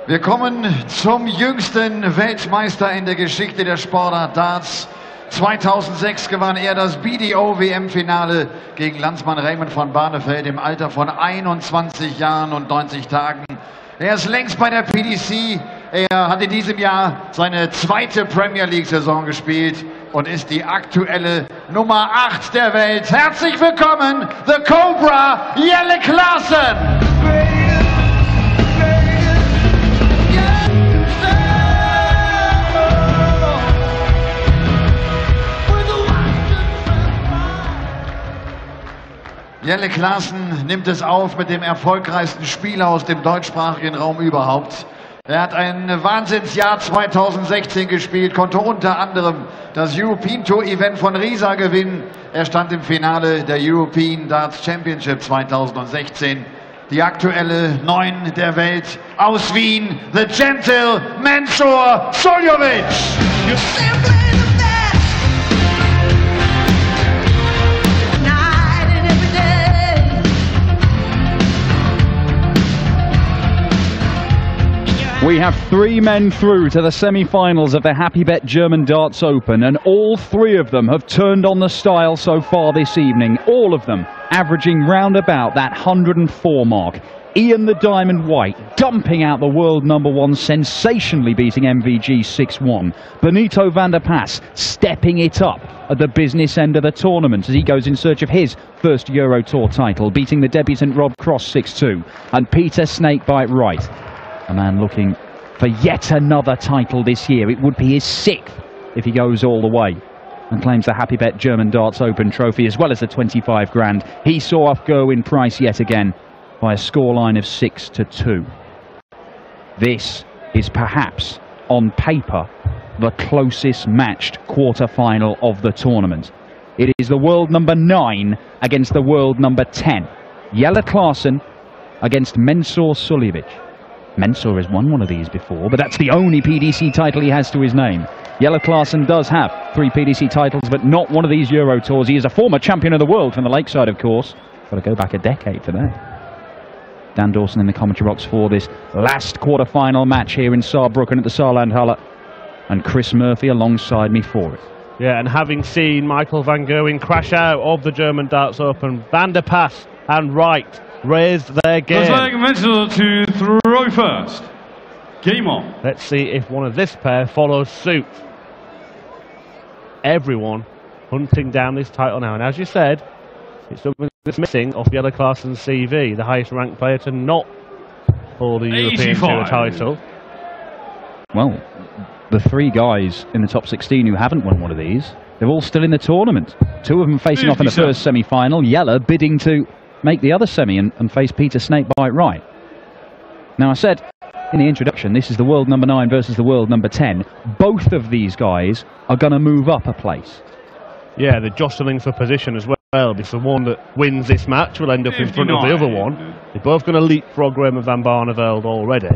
Wir kommen zum jüngsten Weltmeister in der Geschichte der Sportart Darts. 2006 gewann er das BDO-WM-Finale gegen Landsmann Raymond von Barneveld im Alter von 21 Jahren und 90 Tagen. Er ist längst bei der PDC. Er hat in diesem Jahr seine zweite Premier League-Saison gespielt und ist die aktuelle Nummer 8 der Welt. Herzlich willkommen, The Cobra, Jelle Klaasen! Jelle Klaasen nimmt es auf mit dem erfolgreichsten Spieler aus dem deutschsprachigen Raum überhaupt. Er hat ein Wahnsinnsjahr 2016 gespielt, konnte unter anderem das European Tour Event von Riesa gewinnen. Er stand im Finale der European Darts Championship 2016. Die aktuelle 9 der Welt aus Wien, the gentle Mensur Suljovic. We have 3 men through to the semi-finals of the Happy Bet German Darts Open, and all 3 of them have turned on the style so far this evening. All of them averaging round about that 104 mark. Ian the Diamond White dumping out the world #1, sensationally beating MVG 6-1. Benito van der Pas stepping it up at the business end of the tournament as he goes in search of his first Euro Tour title, beating the debutant Rob Cross 6-2. And Peter Snakebite Wright, a man looking for yet another title this year. It would be his 6th if he goes all the way, and claims the Happy Bet German Darts Open trophy as well as the 25 grand. He saw off Gerwyn Price yet again by a scoreline of 6-2. This is perhaps, on paper, the closest matched quarter-final of the tournament. It is the world number 9 against the world number 10. Jelle Klaasen against Mensur Suljovic. Mensur has won one of these before, but that's the only PDC title he has to his name. Jelle Klaasen does have 3 PDC titles, but not one of these Euro Tours. He is a former champion of the world from the Lakeside, of course. Got to go back a decade for that. Dan Dawson in the commentary box for this last quarter-final match here in Saarbrücken at the Saarlandhalle, and Chris Murphy alongside me for it. Yeah, and having seen Michael van Gerwen crash out of the German Darts Open, Van der Pas and Wright raised their game. Mensur to throw first. Game on. Let's see if one of this pair follows suit. Everyone hunting down this title now, and as you said, it's something that's missing off Jelle Klaasen's CV, the highest ranked player to not hold the European Tour title. Well, the 3 guys in the top 16 who haven't won one of these, they're all still in the tournament. 2 of them facing off in the first semi-final. Jelle bidding to make the other semi and face Peter Snakebite Wright. Now, I said in the introduction, this is the world number 9 versus the world number 10. Both of these guys are going to move up a place. Yeah, they're jostling for position as well, because the one that wins this match will end up in front of the other one. They're both going to leapfrog Raymond van Barneveld already.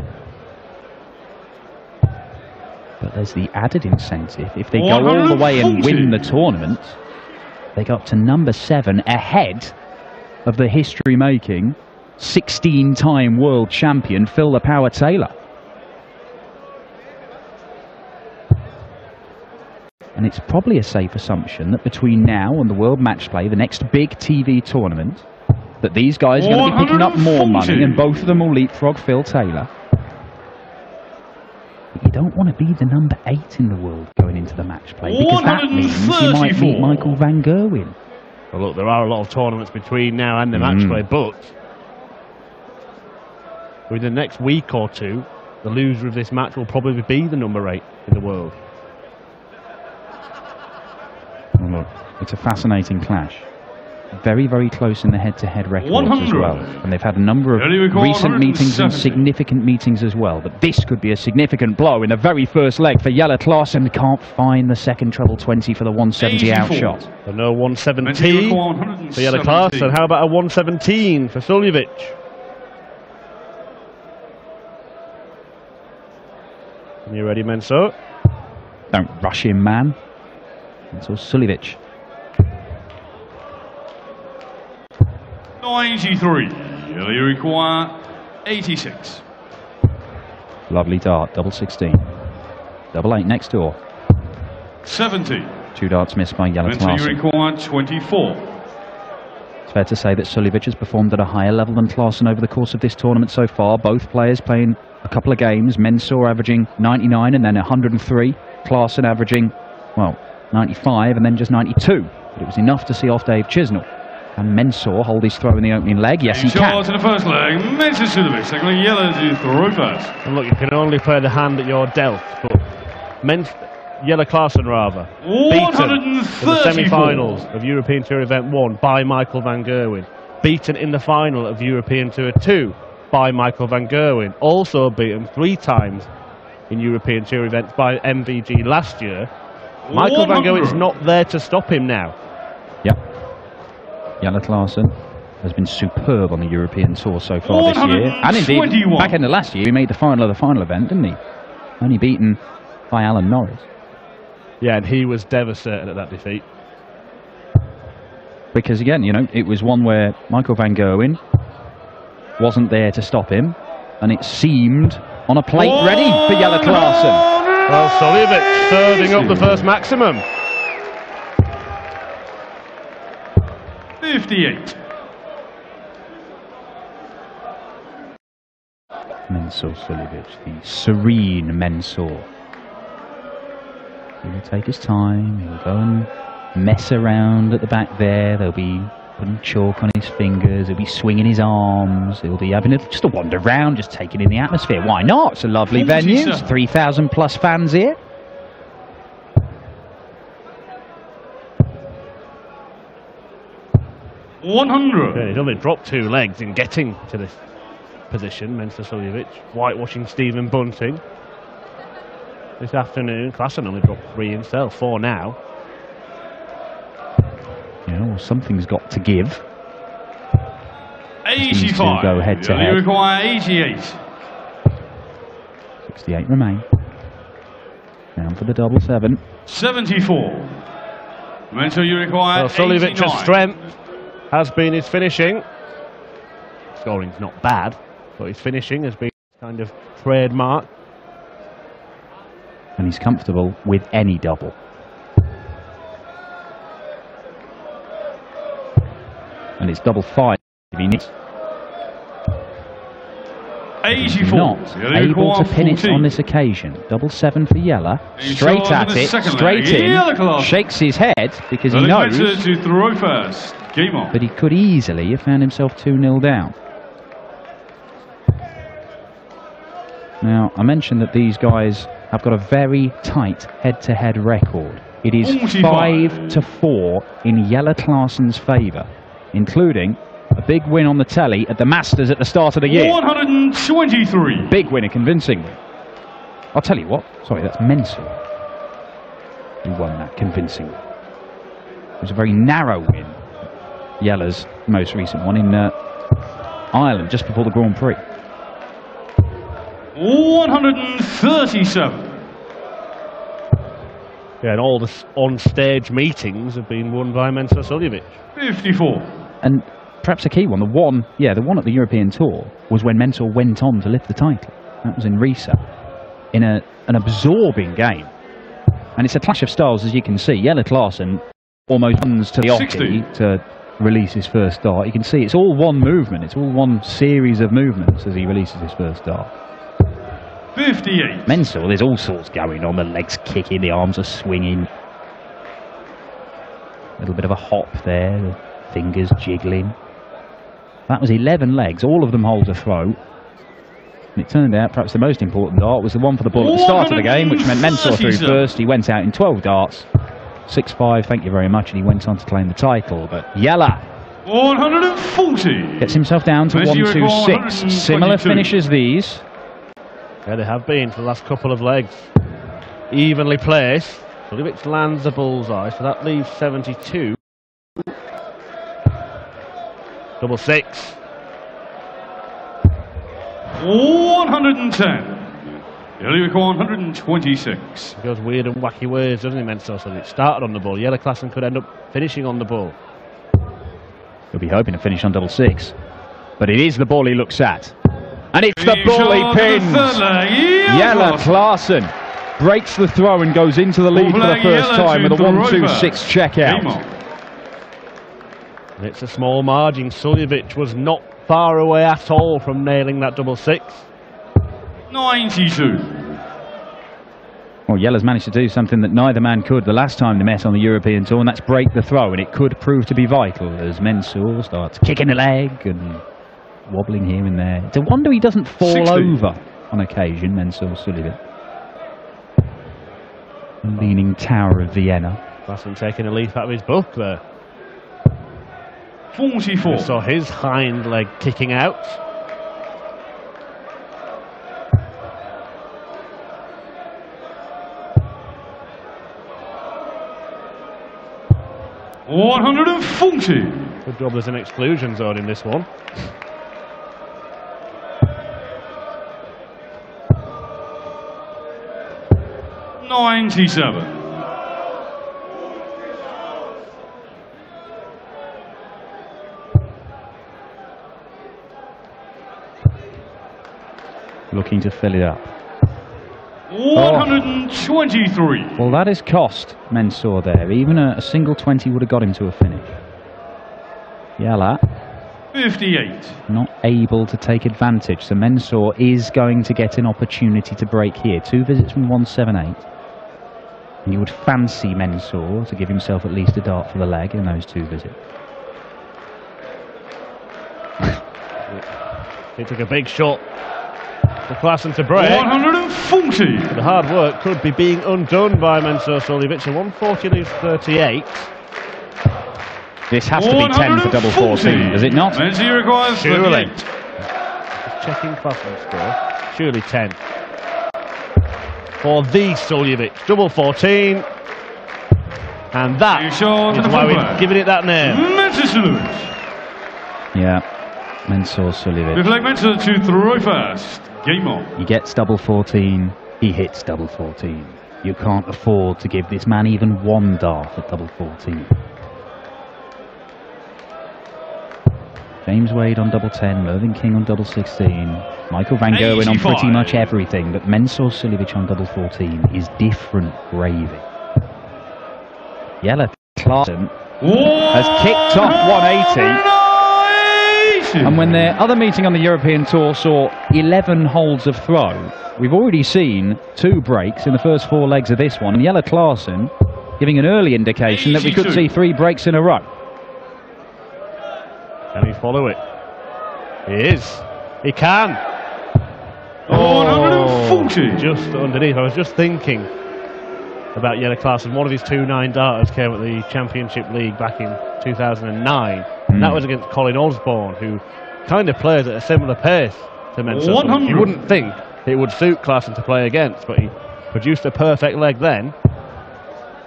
But there's the added incentive. If they go all the way and win the tournament, they go up to number 7 ahead of the history-making 16-time world champion Phil the Power Taylor. And it's probably a safe assumption that between now and the World Match Play, the next big TV tournament, that these guys are going to be picking up more money, and both of them will leapfrog Phil Taylor. But you don't want to be the number 8 in the world going into the match play, because that means you might meet Michael van Gerwen. Well, look, there are a lot of tournaments between now and the match play, but within the next week or 2, the loser of this match will probably be the number 8 in the world. Well, look, it's a fascinating clash. Very, very close in the head-to-head records as well. And they've had a number of recent meetings and significant meetings as well. But this could be a significant blow in the very first leg for Jelle Klaasen. Can't find the second treble 20 for the 170 outshot. So no 117 for Jelle Klaasen. How about a 117 for Suljovic? You ready, Mensur? Don't rush him, man. Mensur Suljovic. 93. You require 86. Lovely dart, double 16. Double 8 next door. 70. 2 darts missed by Jelle Mental you Klaasen. require 24. It's fair to say that Suljovic has performed at a higher level than Klaasen over the course of this tournament so far. Both players playing a couple of games. Mensah averaging 99 and then 103. Klaasen averaging, well, 95 and then just 92. But it was enough to see off Dave Chisnell. Can Mensah hold his throw in the opening leg? Yes, he can. In the first leg, Mensah Suljovic, second leg, Jelle to throw first. And look, you can only play the hand that you're dealt, but Jelle Klaasen rather, beaten in the semi-finals of European Tour Event 1 by Michael van Gerwen, beaten in the final of European Tour 2 by Michael van Gerwen, also beaten 3 times in European Tour events by MVG last year. Michael van Gerwen's not there to stop him now. Yep. Jelle Klaasen has been superb on the European Tour so far this year. And indeed, back in the last year, he made the final of the final event, didn't he? Only beaten by Alan Norris. Yeah, and he was devastated at that defeat. Because again, you know, it was one where Michael van Gerwen wasn't there to stop him, and it seemed on a plate ready for Jelle Klaasen. Well, Suljovic serving up the first maximum. 58. Mensah Suljovic, the serene Mensah. He will take his time, he will go and mess around at the back there. They'll be putting chalk on his fingers, he'll be swinging his arms, he'll be having just a wander around, just taking in the atmosphere. Why not? It's a lovely venue, it's 3,000 plus fans here. Yeah, he's only dropped 2 legs in getting to this position, Mensah Suljovic, whitewashing Stephen Bunting. This afternoon, Klaasen only dropped 3 himself, 4 now. Yeah, well, something's got to give. 85. Go head to head. You require 88. 68 remain. Down for the double 7. 74. Mental you require. Well, Suljovic's strength has been his finishing. Scoring's not bad, but his finishing has been kind of trademark. And he's comfortable with any double. And it's double 5 if he needs. 84. Not able to pin it on this occasion. Double 7 for Jelle. Straight at it, straight in. Shakes his head because he knows to throw first. Game on. But he could easily have found himself 2-0 down. Now, I mentioned that these guys have got a very tight head-to-head record. It is 5-4 in Jelle Klaasen's favour, including a big win on the telly at the Masters at the start of the year. 123. Big winner, convincingly. I'll tell you what. Sorry, that's Mensah who won that convincingly. It was a very narrow win. Jelle's most recent one in Ireland, just before the Grand Prix. 137. Yeah, and all the on-stage meetings have been won by Mensah Suljovic. 54. And perhaps a key one, the one at the European Tour was when Mensah went on to lift the title. That was in Riesa, in an absorbing game. And it's a clash of styles, as you can see. Jelle Klaasen almost runs to the off-tee to release his first dart. You can see it's all one movement. It's all one series of movements as he releases his first dart. 58. Mensah, there's all sorts going on. The legs kicking, the arms are swinging. A little bit of a hop there, the fingers jiggling. That was 11 legs, all of them hold a throw. And it turned out perhaps the most important dart was the one for the ball at the start of the game, which meant Mensah threw first. He went out in 12 darts. 6-5, thank you very much, and he went on to claim the title. But Jelle 140 gets himself down to 1-2-6. Similar finishes these. Yeah, they have been for the last couple of legs. Evenly placed. Suljovic lands the bullseye, so that leaves 72. Double 6. 110. Jelle require 126. He goes weird and wacky ways, doesn't he, Mensah? So it started on the ball. Jelle Klaasen could end up finishing on the ball. He'll be hoping to finish on double 6. But it is the ball he looks at. And it's the ball he pins. Jelle Klaasen breaks the throw and goes into the lead for the first time with a 1-2-6 check out. And it's a small margin. Suljovic was not far away at all from nailing that double six. 92. Well, Jelle's managed to do something that neither man could the last time they met on the European Tour, and that's break the throw, and it could prove to be vital as Mensur starts kicking the leg and wobbling here and there. It's a wonder he doesn't fall 60. over on occasion, Mensur Suljovic. Leaning Tower of Vienna. Klaasen taking a leaf out of his book there. 44. We saw his hind leg kicking out. Good job there's an exclusion zone in this one. $97. Looking to fill it up. 123. Well, that is cost Mensur there. Even a single 20 would have got him to a finish. Jelle 58. not able to take advantage. So Mensur is going to get an opportunity to break here. 2 visits from 178. And you would fancy Mensur to give himself at least a dart for the leg in those 2 visits. He took a big shot for Klaasen to break. 140. The hard work could be being undone by Mensur Suljovic. A 140 leaves 38. This has to be 10 for double 14, does it not? He requires Surely. 38. Just checking Klaasen's score. Surely 10. For the Suljovic. Double 14. And that is why we're giving it that name. Yeah, Mensur Suljovic. Reflect Mensur to throw first. Game on. He gets double 14, he hits double 14. You can't afford to give this man even 1 dart at double 14. James Wade on double 10, Mervyn King on double 16, Michael van Gerwen on pretty much everything, but Mensur Suljovic on double 14 is different gravy. Jelle Klaasen has kicked off 180. And when their other meeting on the European Tour saw 11 holds of throw, we've already seen 2 breaks in the first 4 legs of this one. And Jelle Klaasen giving an early indication that we could see 3 breaks in a row. Can he follow it? He is. He can. 140. Just underneath. I was just thinking about Jelle Klaasen. One of his 2 9-darters came at the Championship League back in 2009. And that was against Colin Osborne, who kind of plays at a similar pace to Mensur. You wouldn't think it would suit Klaasen to play against, but he produced a perfect leg then.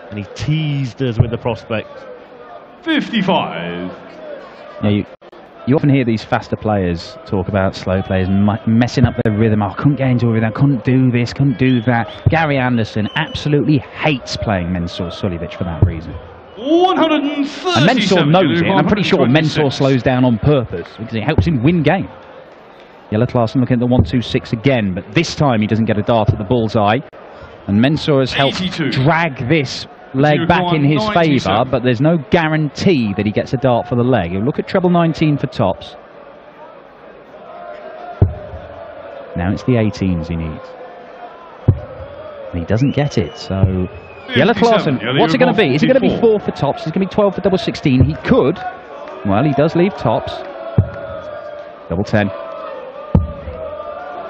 And he teased us with the prospect. 55. Yeah, you often hear these faster players talk about slow players messing up their rhythm. Oh, I couldn't get into a rhythm, I couldn't do this, couldn't do that. Gary Anderson absolutely hates playing Mensur Suljovic for that reason. 137. And Mensur knows it, and I'm pretty sure Mensur slows down on purpose because it helps him win game. Jelle Klaasen looking at the 1-2-6 again, but this time he doesn't get a dart at the bullseye. And Mensur has helped drag this leg back in his favour, but there's no guarantee that he gets a dart for the leg. He'll look at treble 19 for tops. Now it's the 18s he needs. And he doesn't get it, so... Jelle Klaasen, what's it going to be? Is it going to be 4 for tops? Is it going to be 12 for double 16? He could. Well, he does leave tops. Double 10.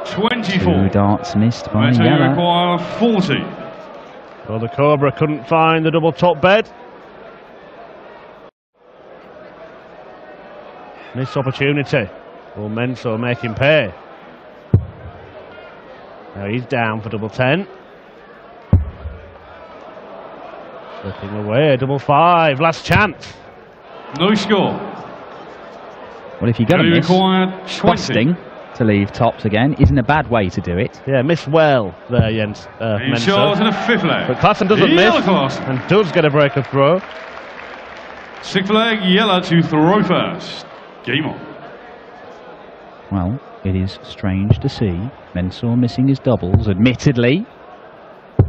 24. 2 darts missed by Jelle. Require 40. Well, the Cobra couldn't find the double top bed. Missed opportunity. Will Mensur make him pay? Now he's down for double 10. Slipping away, double 5, last chance. No score. Well, if you're going to miss, busting to leave tops again isn't a bad way to do it. Yeah, missed well there, Jens Mensur. In a 5th leg. But Klaasen doesn't miss and does get a break of throw. 6th leg, Jelle to throw first. Game on. Well, it is strange to see Mensur missing his doubles, admittedly.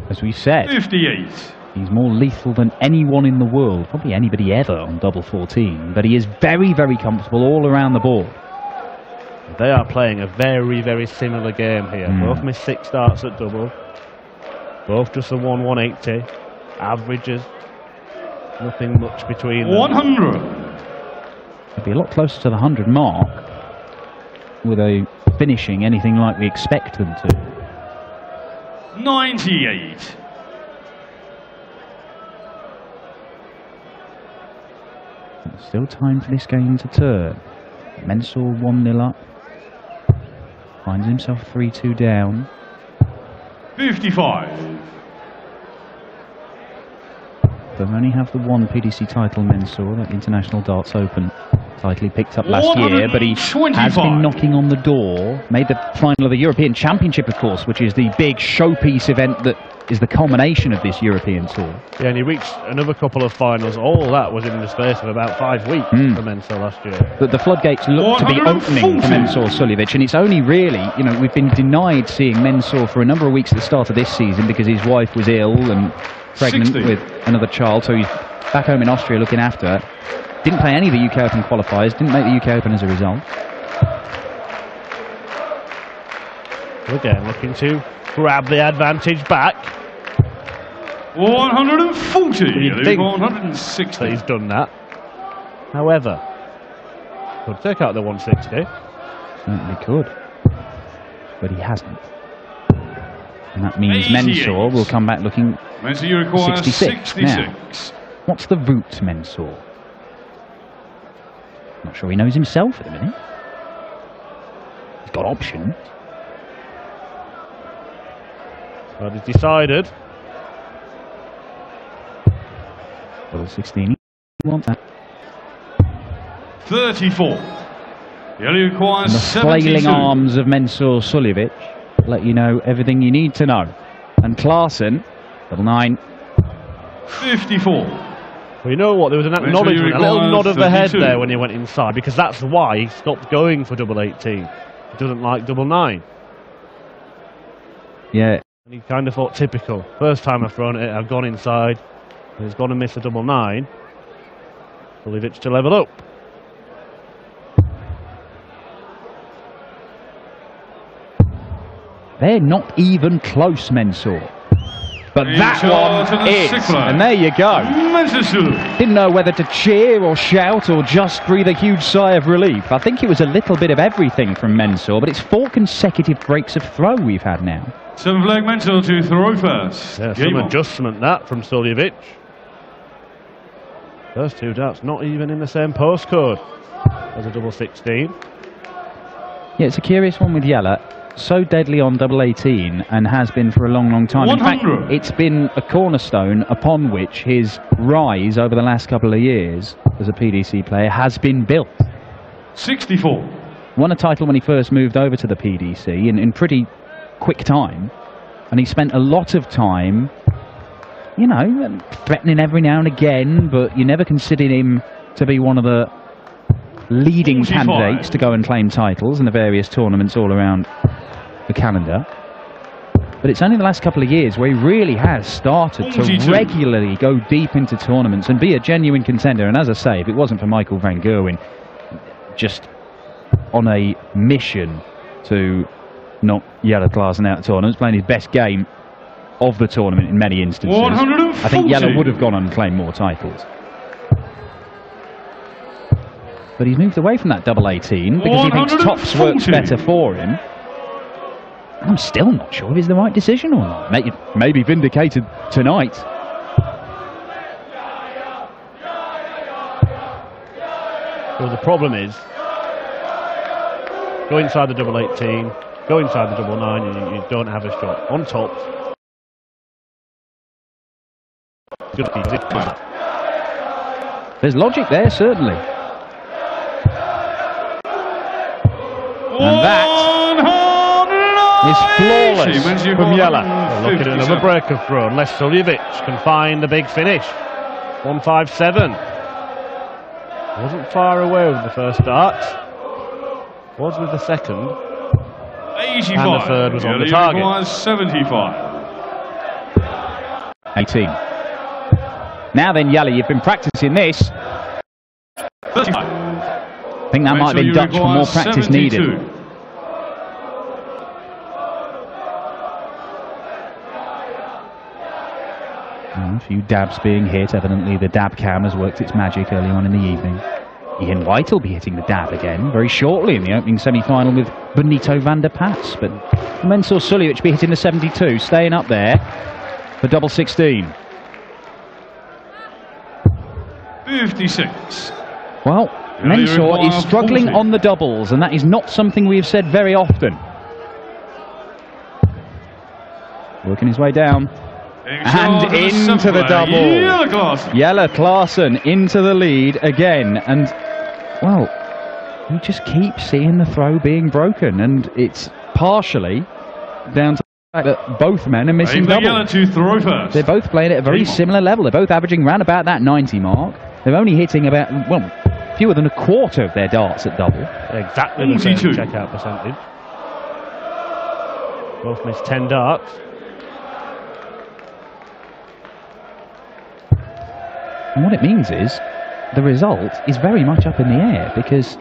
As we said, 58. He's more lethal than anyone in the world, probably anybody ever on double 14, but he is very, very comfortable all around the board. They are playing a very, very similar game here. Both missed 6 starts at double. Both just a 180. Averages. Nothing much between them. 100. It'd be a lot closer to the 100 mark with a finishing anything like we expect them to. 98. Still time for this game to turn. Mensur 1-0 up. Finds himself 3-2 down. 55. They'll only have the one PDC title, Mensur, that International Darts Open title he picked up last year, but he has been knocking on the door. Made the final of the European Championship, of course, which is the big showpiece event that is the culmination of this European tour. Yeah, and he reached another couple of finals. All that was in the space of about 5 weeks for Mensur last year. But the floodgates look to be opening for Mensur Suljovic, and it's only really, you know, we've been denied seeing Mensur for a number of weeks at the start of this season because his wife was ill and pregnant 60. with another child, so he's back home in Austria looking after her. Didn't play any of the UK Open qualifiers, didn't make the UK Open as a result. Again, looking to grab the advantage back. 140. You'd think 160. that he's done that. However, could take out the 160. Certainly could. But he hasn't. And that means 88. Mensur will come back looking Mensur, you require 66. 66. Now, what's the route to Mensur? Not sure he knows himself at the minute. He's got options. Well, he's decided. Well, 16. He wants that. 34. He only requires And the 72. flailing arms of Mensur Suljovic let you know everything you need to know. And Klaasen, 9. 54. Well, you know what? There was an Mensur, acknowledgement, a little nod of the head 32. there when he went inside, because that's why he stopped going for double 18. He doesn't like double 9. Yeah. And he kind of thought, typical. First time I've thrown it, I've gone inside. And he's gone and missed a double 9. Suljovic to level up. They're not even close, Mensur. But that one is. And there you go. Didn't know whether to cheer or shout or just breathe a huge sigh of relief. I think it was a little bit of everything from Mensur, but it's 4 consecutive breaks of throw we've had now. 7 flag Mensur to throw first. Yeah, some adjustment that from Suljovic. First 2 darts not even in the same postcode as a double 16. Yeah, it's a curious one with Jelle. So deadly on double 18 and has been for a long, long time. 100. In fact, it's been a cornerstone upon which his rise over the last couple of years as a PDC player has been built. 64. Won a title when he first moved over to the PDC in pretty quick time, and he spent a lot of time, you know, threatening every now and again, but you never considered him to be one of the leading 45. candidates to go and claim titles in the various tournaments all around the calendar. But it's only the last couple of years where he really has started 42. to regularly go deep into tournaments and be a genuine contender. And as I say, if it wasn't for Michael van Gerwen just on a mission to knock Jelle Klaasen out of tournaments, playing his best game of the tournament in many instances, 140. I think Jelle would have gone on and claimed more titles. But he's moved away from that double 18 because he thinks tops works better for him. I'm still not sure if it's the right decision or not. Maybe vindicated tonight. Well, the problem is, go inside the double 18, go inside the double 9, you don't have a shot. On top, there's logic there, certainly. And that is flawless from Jelle. Well, look at another break of throw, unless Suljovic can find the big finish. 157. Wasn't far away with the first dart. Was with the second. 85. And the third was on the Yellow target. requires 75. 18. Now then, Yellow, you've been practicing this. 35. I think that might have been Dutch for more practice 72. needed. A few dabs being hit. Evidently the dab cam has worked its magic early on in the evening. Ian White will be hitting the dab again very shortly in the opening semi-final with Benito van der Pats. But Mensur Suljovic be hitting the 72, staying up there for double 16. 56. Well, Mensur is struggling on the doubles, and that is not something we have said very often. Working his way down. And into the double. Jelle Klaasen into the lead again. And, well, you just keep seeing the throw being broken. And it's partially down to the fact that both men are missing doubles. They're both playing at a very similar level. They're both averaging around about that 90 mark. They're only hitting about, well, fewer than a quarter of their darts at double. Exactly the same checkout percentage. Both missed 10 darts. And what it means is the result is very much up in the air, because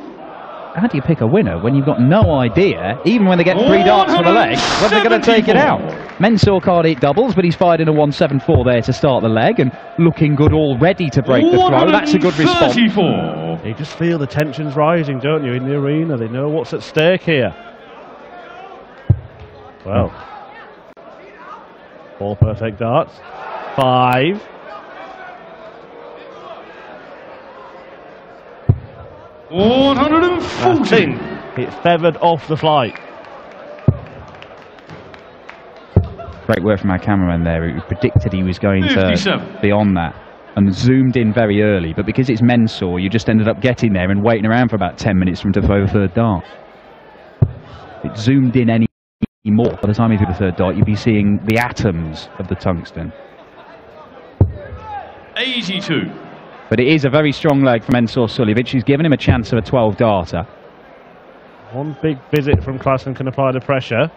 how do you pick a winner when you've got no idea, even when they get 3 darts for the leg, whether they're going to take it out? Mensur can't eat doubles, but he's fired in a 174 there to start the leg and looking good already to break the throw. That's a good response. You just feel the tensions rising, don't you, in the arena? They know what's at stake here. Well, 4 perfect darts. 5. It's feathered off the flight. Great work from our cameraman there, who predicted he was going to be on that and zoomed in very early. But because it's Mensur, you just ended up getting there and waiting around for about 10 minutes for him to throw the third dart. If it zoomed in any more, by the time he threw the third dart, you'd be seeing the atoms of the tungsten. 82. But it is a very strong leg from Mensur Suljovic. He's given him a chance of a 12-darter. One big visit from Klaasen can apply the pressure.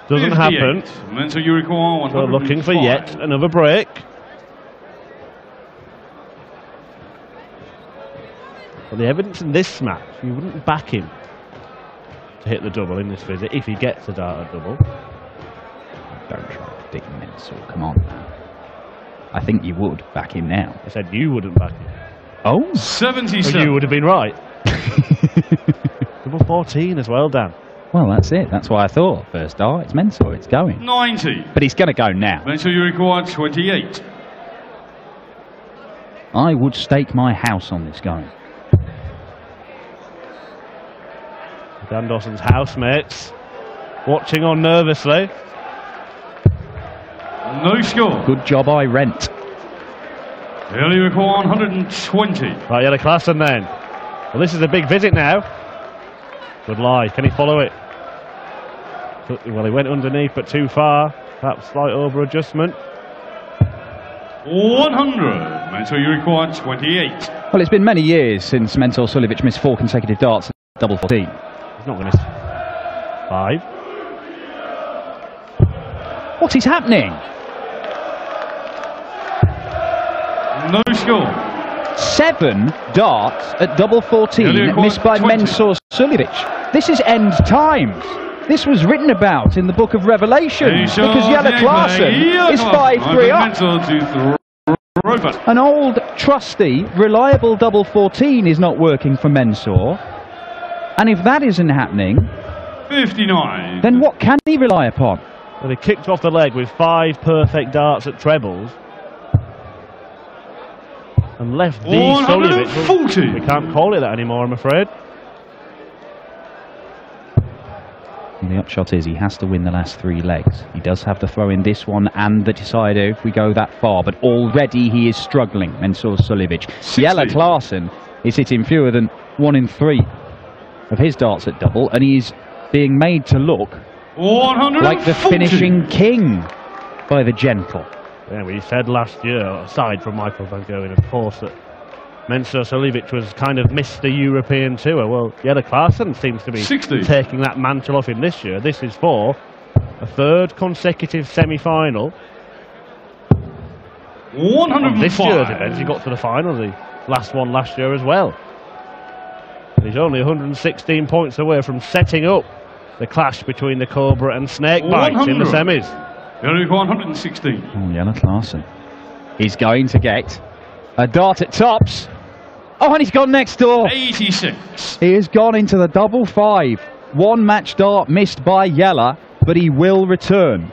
Doesn't happen. Mensur, you require 105. So looking for yet another break. But the evidence in this match, you wouldn't back him to hit the double in this visit if he gets a dart at double. Don't try to predict Mensur, come on. I think you would back him now. I said you wouldn't back him. Oh? 77. Well, you would have been right. Double 14 as well, Dan. Well, that's it. That's why I thought. First dart, it's Mensur, it's going. 90. But he's going to go now. Mensur, you require 28. I would stake my house on this going. Dan Dawson's housemates watching on nervously. No score. Good job I rent. They only require 120. Right, Jelle Klaasen then. Well, this is a big visit now. Good lie. Can he follow it? Well, he went underneath, but too far. Perhaps slight over-adjustment. 100. Mensur, you require 28. Well, it's been many years since Mensur Suljovic missed 4 consecutive darts at double 14. He's not going to miss 5. What is happening? No score. 7 darts at double 14 missed by Mensur Suljovic. This is end times. This was written about in the book of Revelations because Jelle Klaasen is 5-3 up. An old, trusty, reliable double 14 is not working for Mensur. And if that isn't happening, 59. Then what can he rely upon? Well, he kicked off the leg with 5 perfect darts at trebles. And left the Suljovic. We can't call it that anymore, I'm afraid. And the upshot is he has to win the last 3 legs. He does have the throw in this one and the decider if we go that far, but already he is struggling, Mensur Suljovic. Jelle Klaasen is hitting fewer than 1 in 3 of his darts at double, and he's being made to look like the finishing king by the gentle. Yeah, we said last year, aside from Michael van Gerwen, of course, that Mensur Suljovic was kind of Mr. European Tour. Well, Jelle Klaasen seems to be 60. taking that mantle off him this year. This is for a third consecutive semi-final. 105. This year's event, he got to the final, the last one last year as well. And he's only 116 points away from setting up the clash between the Cobra and Snakebite in the semis. You're 116. Oh, Jelle Klaasen. He's going to get a dart at tops. Oh, and he's gone next door. 86. He has gone into the double 5. One match dart missed by Jelle, but he will return.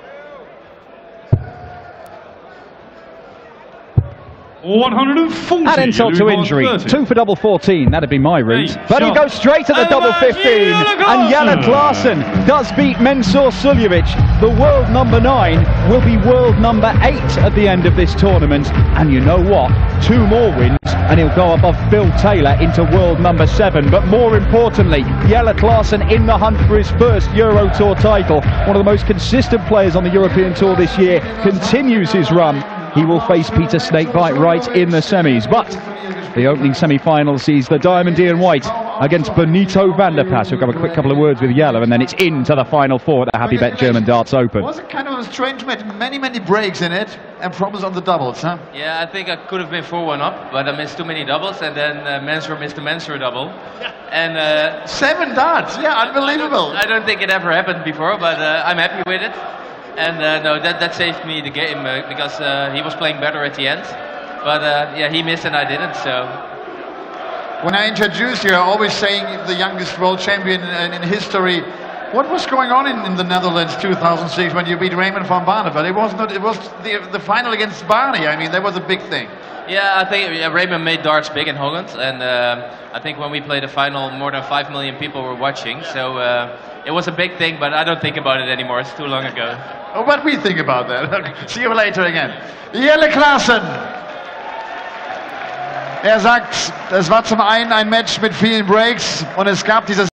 140. Add insult to injury. 2 for double 14. That'd be my route. But he goes straight to the double 15. And Jelle Klaasen does beat Mensur Suljovic. The world number 9 will be world number 8 at the end of this tournament. And you know what? 2 more wins and he'll go above Phil Taylor into world number 7. But more importantly, Jelle Klaasen in the hunt for his first Euro Tour title. One of the most consistent players on the European Tour this year continues his run. He will face Peter Snakebite right in the semis. But the opening semi-final sees the Diamond D in white against Benito van der Pas. We'll have a quick couple of words with Jelle, and then it's into the final 4 at the Happy Bet German Darts Open. Was it kind of a strange match? Many breaks in it, and problems on the doubles, huh? Yeah, I think I could have been 4-1 up, but I missed too many doubles, and then Mensur missed the Mensur double. And 7 darts, yeah, unbelievable. I don't think it ever happened before, but I'm happy with it. And no, that saved me the game because he was playing better at the end. But yeah, he missed and I didn't, so. When I introduced you, I always saying the youngest world champion in history. What was going on in the Netherlands 2006 when you beat Raymond van Barneveld? It was the final against Barney. I mean, that was a big thing. Yeah, I think Raymond made darts big in Holland, and I think when we played the final, more than 5 million people were watching. So it was a big thing, but I don't think about it anymore. It's too long ago. Oh, but we think about that. See you later again. Jelle Klaasen. Sagt, es war zum einen ein Match mit vielen Breaks und es gab dieses